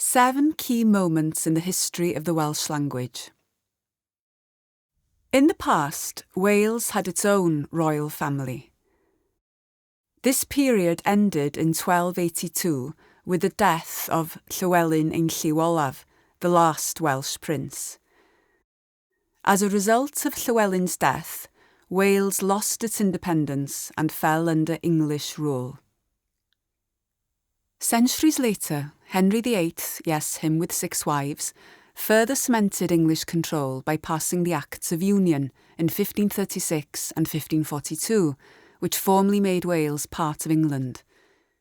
7 key moments in the history of the Welsh language. In the past, Wales had its own royal family. This period ended in 1282 with the death of Llywelyn ein Llyw, the last Welsh prince. As a result of Llywelyn's death, Wales lost its independence and fell under English rule. Centuries later, Henry VIII, yes, him with 6 wives, further cemented English control by passing the Acts of Union in 1536 and 1542, which formally made Wales part of England.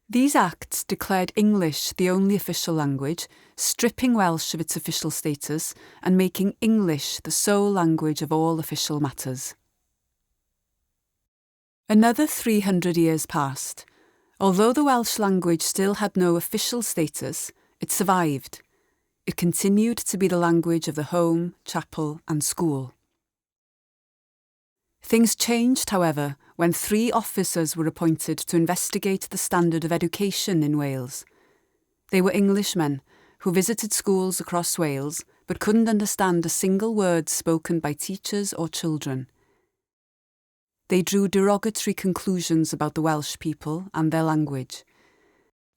These acts declared English the only official language, stripping Welsh of its official status and making English the sole language of all official matters. Another 300 years passed. Although the Welsh language still had no official status, it survived. It continued to be the language of the home, chapel, and school. Things changed, however, when 3 officers were appointed to investigate the standard of education in Wales. They were Englishmen who visited schools across Wales but couldn't understand a single word spoken by teachers or children. They drew derogatory conclusions about the Welsh people and their language.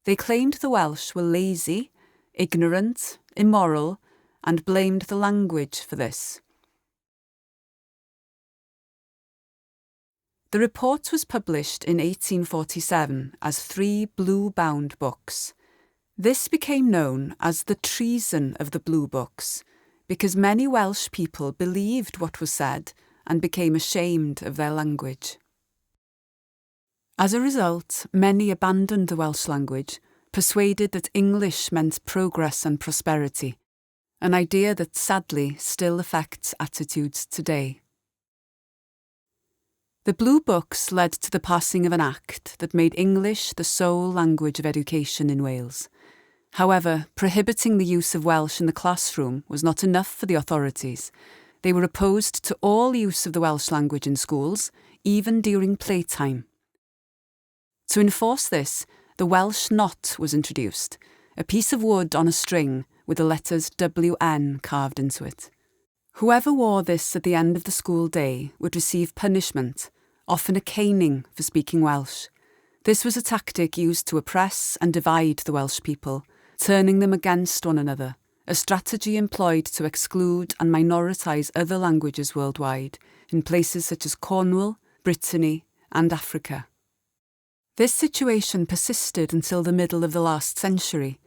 They claimed the Welsh were lazy, ignorant, immoral, and blamed the language for this. The report was published in 1847 as 3 blue-bound books. This became known as the treason of the Blue Books, because many Welsh people believed what was said and became ashamed of their language. As a result, many abandoned the Welsh language, persuaded that English meant progress and prosperity, an idea that sadly still affects attitudes today. The Blue Books led to the passing of an act that made English the sole language of education in Wales. However, prohibiting the use of Welsh in the classroom was not enough for the authorities. They were opposed to all use of the Welsh language in schools, even during playtime. To enforce this, the Welsh knot was introduced, a piece of wood on a string with the letters WN carved into it. Whoever wore this at the end of the school day would receive punishment, often a caning for speaking Welsh. This was a tactic used to oppress and divide the Welsh people, turning them against one another, a strategy employed to exclude and minoritise other languages worldwide, in places such as Cornwall, Brittany, and Africa. This situation persisted until the middle of the last century.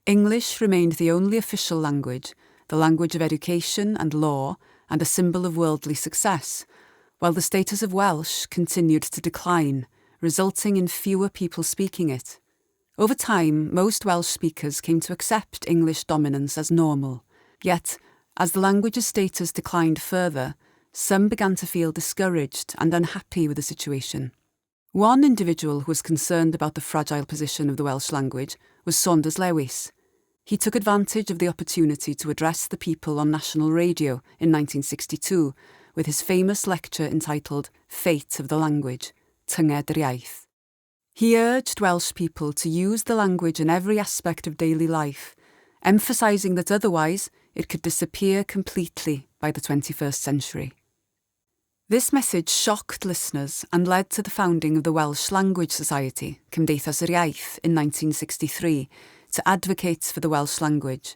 English remained the only official language, the language of education and law, and a symbol of worldly success, while the status of Welsh continued to decline, resulting in fewer people speaking it. Over time, most Welsh speakers came to accept English dominance as normal. Yet, as the language's status declined further, some began to feel discouraged and unhappy with the situation. One individual who was concerned about the fragile position of the Welsh language was Saunders Lewis. He took advantage of the opportunity to address the people on national radio in 1962 with his famous lecture entitled Fate of the Language, Menter Iaith. He urged Welsh people to use the language in every aspect of daily life, emphasising that otherwise it could disappear completely by the 21st century. This message shocked listeners and led to the founding of the Welsh Language Society, Menter Iaith, in 1963, to advocate for the Welsh language.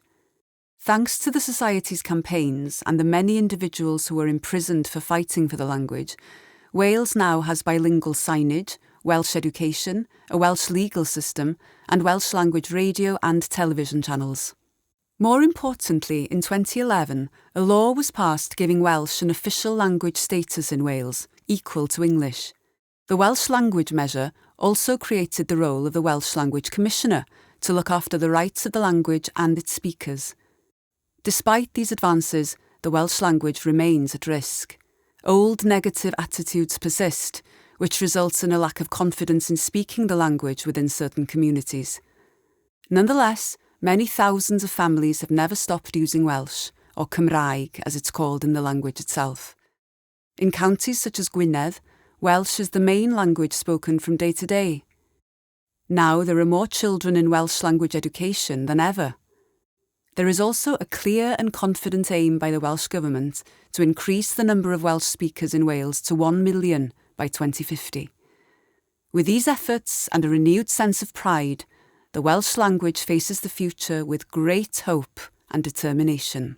Thanks to the Society's campaigns and the many individuals who were imprisoned for fighting for the language, Wales now has bilingual signage, Welsh education, a Welsh legal system, and Welsh language radio and television channels. More importantly, in 2011, a law was passed giving Welsh an official language status in Wales, equal to English. The Welsh Language Measure also created the role of the Welsh Language Commissioner to look after the rights of the language and its speakers. Despite these advances, the Welsh language remains at risk. Old negative attitudes persist, which results in a lack of confidence in speaking the language within certain communities. Nonetheless, many thousands of families have never stopped using Welsh, or Cymraeg as it's called in the language itself. In counties such as Gwynedd, Welsh is the main language spoken from day to day. Now there are more children in Welsh language education than ever. There is also a clear and confident aim by the Welsh Government to increase the number of Welsh speakers in Wales to 1 million by 2050. With these efforts and a renewed sense of pride, the Welsh language faces the future with great hope and determination.